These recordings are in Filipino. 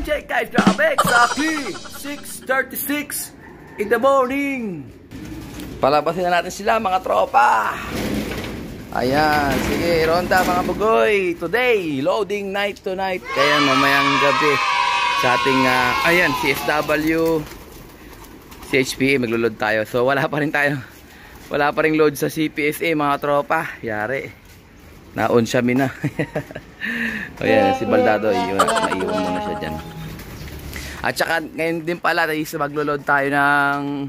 Time check guys, grabe, exactly 6:36 in the morning. Palabasin na natin sila mga tropa. Ayan, sige, ronda mga bugoy. Today, loading night tonight. Kaya mamayang gabi sa ating, ayan, CSW, CHPA, maglulod tayo. So wala pa rin load sa CPSA mga tropa. Yari, naon siya mina. Ayan, si Baldado, naiwan muna siya dyan. At saka ngayon din pala, maglulod tayo ng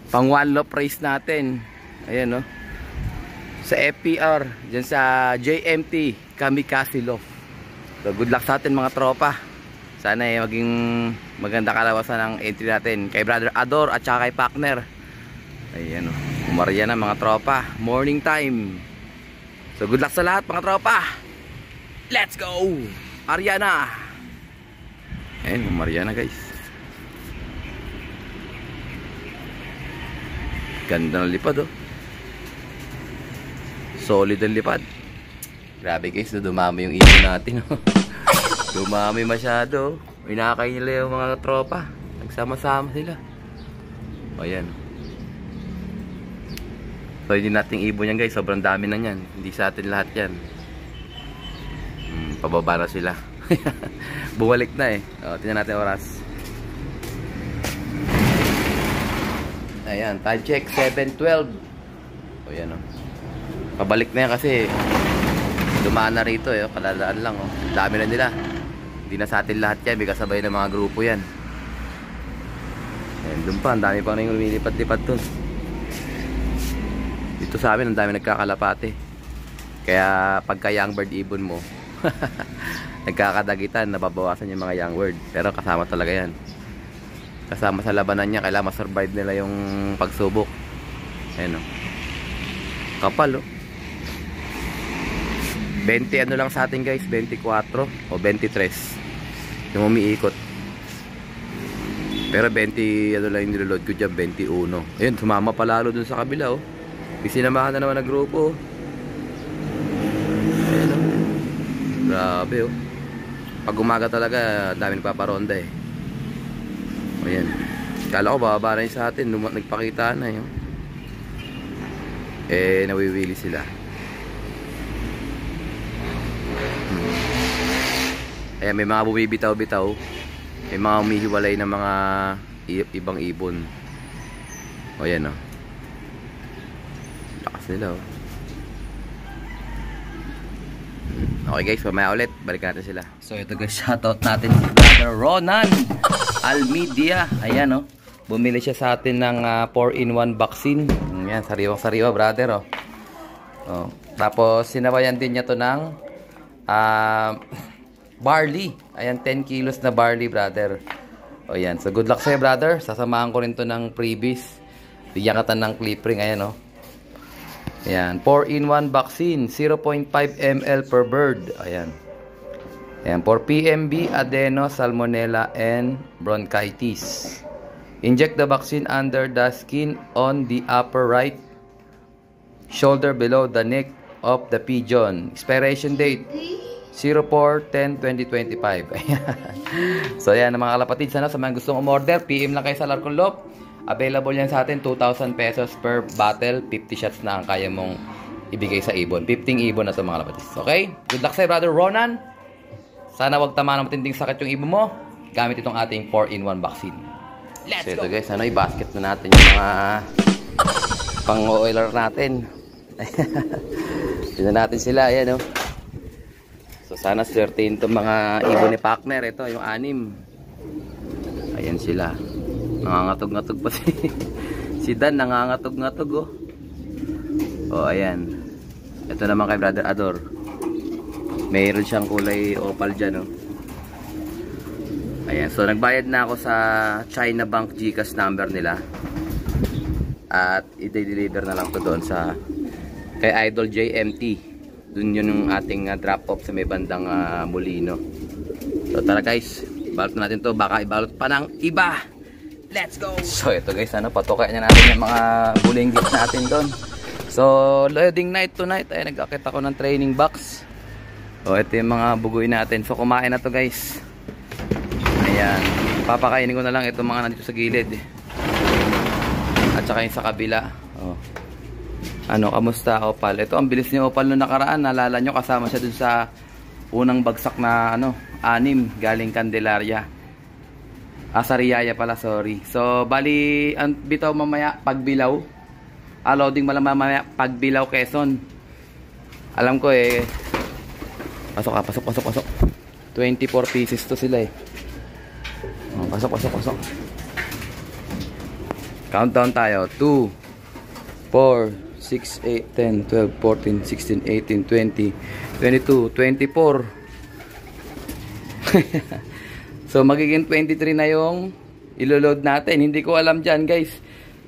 pang one loop race natin. Ayan, no, sa FPR, dyan sa JMT Kamikaze Loft. So good luck sa atin mga tropa. Sana maging maganda kalawasan ng entry natin kay Brother Ador at saka kay Partner. Ayan, oh, umarya na mga tropa, morning time. So good luck sa lahat mga tropa. Let's go Ariana. Ayan, umarya na guys. Ganda ng lipad, oh. Solid ang lipad. Grabe guys, dumami yung ibon natin. Dumami masyado. Inakay nila yung mga tropa. Nagsama-sama sila. O yan. So hindi nating ibon yan guys. Sobrang dami na yan. Hindi sa atin lahat yan. Pababa na sila. Bumalik na eh. O, tingnan natin oras. Ayan, time check 7:12. O yan, o. Pabalik na yan kasi dumaan na rito eh, kaladaan lang, oh. Dami na nila. Hindi na sa atin lahat yan, may kasabay ng mga grupo yan. Ayan, doon pa, ang dami pa rin lumilipad-lipad doon. Dito sa amin, ang dami nagkakalapate. Kaya pagka young bird ibon mo, nagkakadagitan, nababawasan yung mga young bird. Pero kasama talaga yan. Kasama sa labanan niya, kailangan masurvive nila yung pagsubok. Ayan, oh. Kapal, oh. 20 ano lang sa atin guys, 24 o 23 yung umiikot. Pero 20 ano lang yung niloload ko dyan, 21. Ayun, sumama palalo dun sa kabila, oh. Isinamahan na naman na grupo, oh. Ayun, oh. Grabe, oh. Pag umaga talaga, dami nagpaparonda eh. Ayan, kala ko bababa na yun sa atin, nagpakita na yun. Eh, nawiwili sila. Ayan, may mga bumibitaw-bitaw. May mga umihiwalay ng mga ibang ibon. O yan, o. Lakas nila, o. Okay guys, mamaya ulit. Balik natin sila. So ito guys, shoutout natin si Brother Ronan Almedia. Ayan, o. Bumili siya sa atin ng 4-in-1 vaccine. Ayan, sariwang-sariwa brother, o. O. Tapos sinabayan din niya to ng barley. Ayan, 10 kilos na barley, brother. O yan. So, good luck sa'yo, brother. Sasamahan ko rin to ng freebies. Bigyan ka ng clip ring. Ayan, o. Ayan. 4-in-1 vaccine. 0.5 ml per bird. Ayan. Ayan. For PMB, adeno, salmonella, and bronchitis. Inject the vaccine under the skin on the upper right shoulder below the neck of the pigeon. Expiration date 04/10/2025. So ayan mga kalapatid, sana sa mga gustong umorder, PM lang kayo sa Larcon Loft. Available yan sa atin, 2,000 pesos per bottle. 50 shots na ang kaya mong ibigay sa ibon. 15 ibon na ito mga kalapatid. Okay? Good luck sa'yo, Brother Ronan. Sana wag tama ng matinding sakit yung ibon mo. Gamit itong ating 4-in-1 vaccine. Let's go! So ito guys, ano, i-basket na natin yung mga pang-oiler natin. Tignan natin sila, ayan, oh. So sana swertein itong mga ibon ni Partner. Ito yung 6. Ayan sila. Nangangatog-ngatog pa si Dan, nangangatog-ngatog, oh. Oh, ayan. Ito naman kay Brother Ador. Mayroon siyang kulay opal dyan, oh. Ayan, so nagbayad na ako sa China Bank GCash number nila. At i-deliver na lang to doon sa kay Idol JMT. Doon yun yung ating drop off sa may bandang Molino. So tara guys, balot natin to. Baka ibalot pa ng iba. Let's go! So ito guys, ano, patukay na natin yung mga bulinggit natin doon. So loading night tonight. Ay, nag-akit ako ng training box. So ito yung mga bugoy natin. So kumain na to guys. Ayan. Papakainin ko na lang itong mga nandito sa gilid. At saka yung sa kabila. Oh. Ano, kamusta Opal? Ito, ang bilis ni Opal noong nakaraan. Naalala nyo, kasama siya dun sa unang bagsak na, ano, 6 galing Candelaria. Sariaya pala, sorry. So, bali, ang bitaw mamaya, Pagbilao. Loading malang mamaya, Pagbilao, Quezon. Alam ko pasok ka, pasok. 24 pieces to sila Oh, pasok. Countdown tayo. 2, 4, 6, 8, 10, 12, 14, 16, 18, 20, 22, 24. So magiging 23 na yung iloload natin. Hindi ko alam dyan guys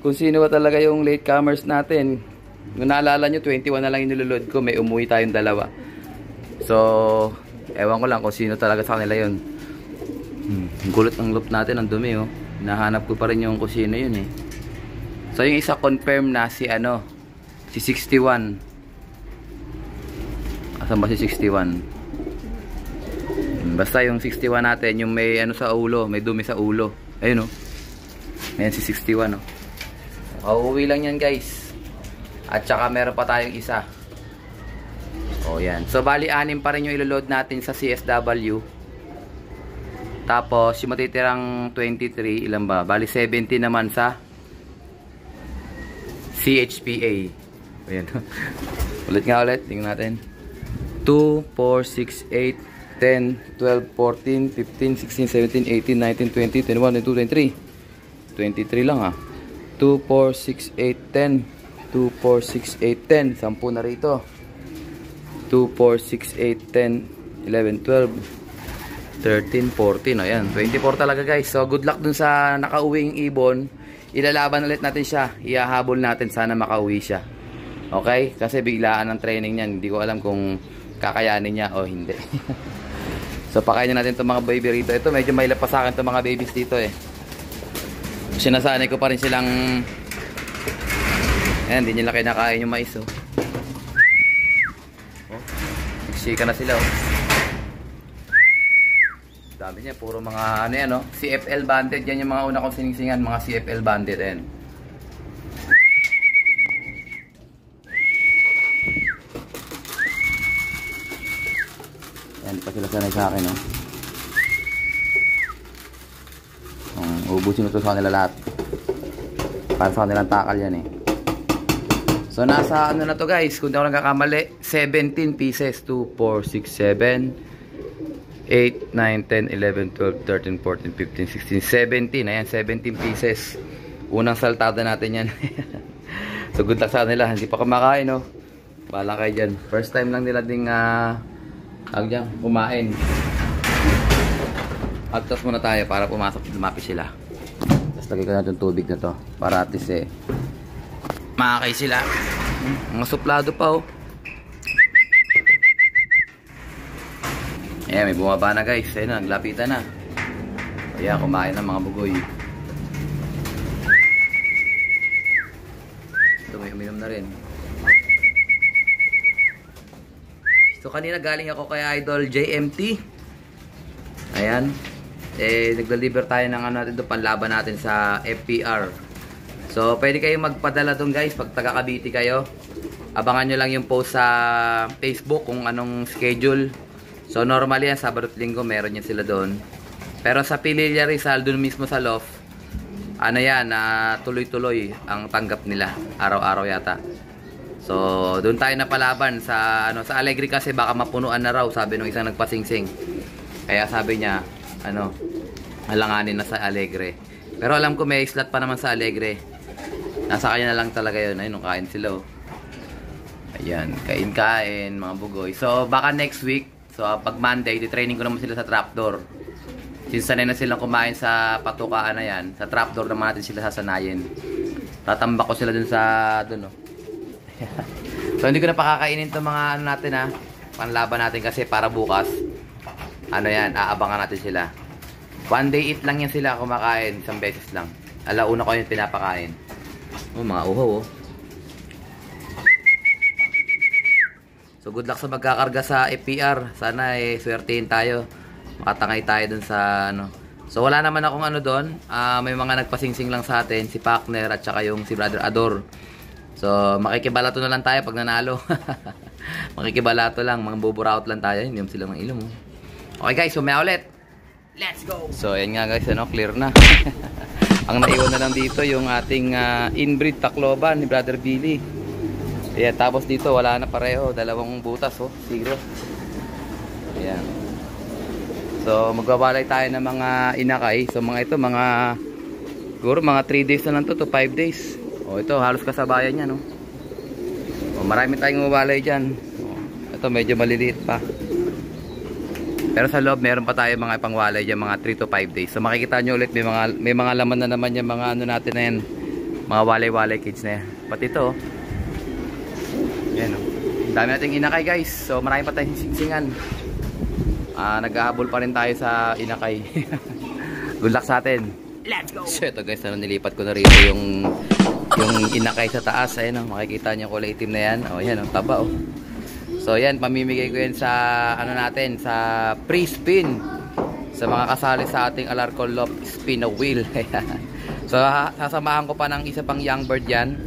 kung sino ba talaga yung latecomers natin. Kung naalala nyo, 21 na lang yung iloload ko. May umuwi tayong dalawa. So ewan ko lang kung sino talaga sa kanila yun. Gulot ng loop natin. Ang dumi oh. Nahanap ko pa rin yung kung sino yun So yung isa confirm na si si 61. Asan ba si 61? Basta yung 61 natin, yung may sa ulo, may dumi sa ulo. Ayun Ayan si 61 Uuwi lang yan guys. At saka meron pa tayong isa. Yan. So bali 6 pa rin yung iloload natin sa CSW. Tapos yung matitirang 23, ilan ba? Bali 70 naman sa CHPA. Ayan. ulit. Tingnan natin. 2, 4, 6, 8, 10, 12, 14, 15, 16, 17, 18, 19, 20, 21, 22, 23. 23 lang 2, 4, 6, 8, 10. 2, 4, 6, 8, 10. 10 na rito. 2, 4, 6, 8, 10, 11, 12, 13, 14. Ayan, 24 talaga guys. So good luck dun sa nakauwing ibon. Ilalaban ulit natin siya. Ihahabol natin, sana makauwi siya. Okay? Kasi biglaan ang training niyan. Hindi ko alam kung kakayanin niya o hindi. So pakainin natin itong mga baby rito. Ito medyo mailap pa sa akin itong mga babies dito Sinasanay ko pa rin silang ayan, hindi nila kinakain yung mais nagsika na sila dami niya, puro mga CFL banded. Yan yung mga una kong siningsingan, mga CFL banded. Yan pa sila sanay sa akin ubusin ito sa kanila lahat para sa kanilang takal yan So nasa na to guys, kung di ako nagkakamali, 17 pieces. 2, 4, 6, 7, 8, 9, 10, 11, 12, 13, 14, 15, 16, 17. Ayan, 17 pieces. Unang saltada natin yan. So good luck sa kanila. Hindi pa kumakain Bahala kayo dyan. First time lang nila ding kumain. Agtas muna tayo para pumasok, lumapis sila. Tapos lagay ko na itong tubig na to para at least makakay sila. Mga suplado pa Ayan, may bumaba na guys. Ayun na, naglapitan na. Ayan, kumain ng mga bugoy. Ito, may uminom na rin. So kanina galing ako kay Idol JMT. Ayan. Nag-deliver tayo ng natin doon, panlaban natin sa FPR. So pwede kayong magpadala doon guys pag taga Cavite kayo. Abangan nyo lang yung post sa Facebook kung anong schedule. So normally yan, Sabado at Linggo meron yan sila doon. Pero sa Pililla Rizal, doon mismo sa loft, tuloy-tuloy ang tanggap nila. Araw-araw yata. So doon tayo napalaban sa sa Alegre kasi baka mapunuan na raw, sabi nung isang nagpasingsing. Kaya sabi niya alanganin na sa Alegre. Pero alam ko may slot pa naman sa Alegre. Nasa kanya na lang talaga yun. Ayun, kain sila Ayan, kain-kain mga bugoy. So baka next week, so pag Monday, di-training ko naman sila sa trapdoor. Since sanay na silang kumain sa patukaan na yan, sa trapdoor naman natin sila sasanayin. Tatambak ko sila dun sa So hindi ko na pakakainin itong mga natin panlaban natin kasi para bukas aabangan natin sila. One day eat lang yan sila kumakain, isang beses lang. Alauna ko yung pinapakain. Mga uhaw So good luck sa magkakarga sa FPR. Sana swertein tayo. Makatangay tayo dun sa So wala naman akong ano doon. May mga nagpasingsing lang sa atin, si Pakner at saka yung si Brother Ador. So makikibalato na lang tayo pag nanalo. Makikibalato lang, mga buburaot lang tayo, hindi sila ng ilong. Okay guys, sumaya ulit. Let's go! So ayan nga guys, ano, clear na. Ang naiwan na lang dito yung ating inbreed Tacloban ni Brother Billy. Ayan, tapos dito wala na pareho, dalawang butas, oh, siguro. Ayan. So magbabalay tayo ng mga inakay. So mga ito, siguro mga 3 days na lang to 5 days. Oh, ito halos kasabayan niya, no. Oh, marami tayong mabalay diyan. Oh, ito medyo maliliit pa. Pero sa loob meron pa tayo mga pangwalay diyan, mga 3 to 5 days. So makikita nyo ulit may mga laman na naman yung mga ano natin na yan. Mga walay-walay kids na yan. Pati ito, oh. Ayan, oh. Dami nating inakay guys. So marami pa tayong singsingan. Nag-ahabol pa rin tayo sa inakay. Good luck sa atin. Let's go! So ito guys, nilipat ko na rito yung inakay sa taas. Ayan, oh. Makikita nyo kulay itim na yan. Oh, ayan, oh. Taba, oh. So yan, pamimigay ko yan sa ano natin, sa pre-spin sa mga kasali sa ating Alarcon Loft Spin a Wheel. So sasamahan ko pa ng isa pang young bird yan,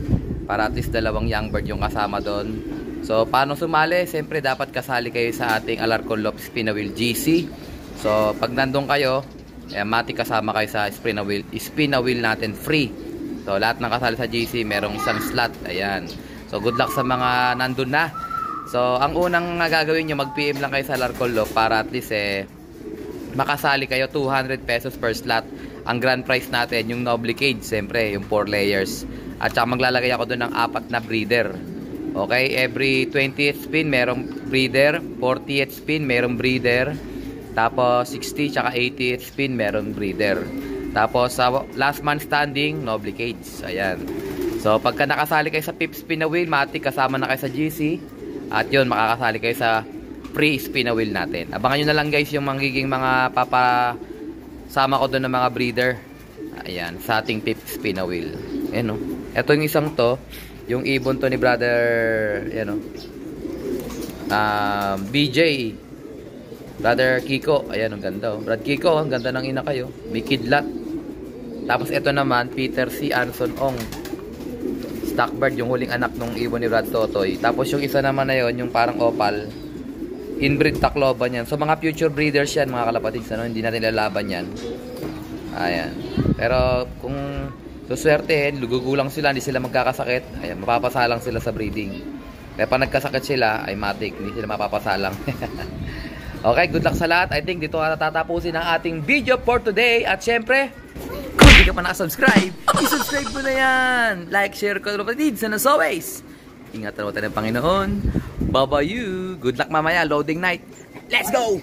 para at least dalawang young bird yung kasama doon. So paano sumali? Siyempre dapat kasali kayo sa ating Alarcon Loft Spin a Wheel GC. So pag nandun kayo, mati kasama kayo sa spin a wheel natin free. So lahat ng kasali sa GC merong isang slot. Ayan. So good luck sa mga nandun na. So, ang unang gagawin nyo, mag-PM lang kayo sa Alarcon Loft para at least makasali kayo. 200 pesos per slot. Ang grand prize natin, yung Noble Cage, siyempre, yung 4 layers. At saka maglalagay ako doon ng 4 na breeder. Okay, every 20th spin, merong breeder. 40th spin, merong breeder. Tapos, 60 tsaka 80th spin, merong breeder. Tapos, sa last man standing, Noble Cage. Ayan. So, pagka nakasali kayo sa Pip Spin a Wheel, matik kasama na kayo sa GC. At yun, makakasali kayo sa free spin a wheel natin. Abangan nyo na lang guys yung magiging mga papasama ko doon ng mga breeder. Ayan, sa ating Pip Spin a Wheel. Ayan, oh. Ito yung isang to, yung ibon to ni Brother, ayan, oh. BJ. Brother Kiko. Ayan, ang ganda, oh. Brad Kiko, ang ganda ng ina kayo. May kidlat. Tapos ito naman, Peter C. Anson Ong. Stockbird, yung huling anak nung ibon ni Brad Totoy. Tapos yung isa naman na yun, yung parang opal, inbreed Tacloban yan. So mga future breeders yan, mga kalapatids, ano? Hindi natin lalaban yan. Ayan. Pero kung suswertehin, lugugulang sila, hindi sila magkakasakit, ayan, mapapasalang sila sa breeding. Kaya pag nagkasakit sila, ay matik, hindi sila mapapasalang. Okay, good luck sa lahat. I think dito tatapusin ang ating video for today. At syempre, kung hindi ka pa nakasubscribe, isubscribe mo na yan. Like, share, kalapatids, and as always, ingatan mo tayo ng Panginoon. Bye-bye you. Good luck mamaya, loading night. Let's go!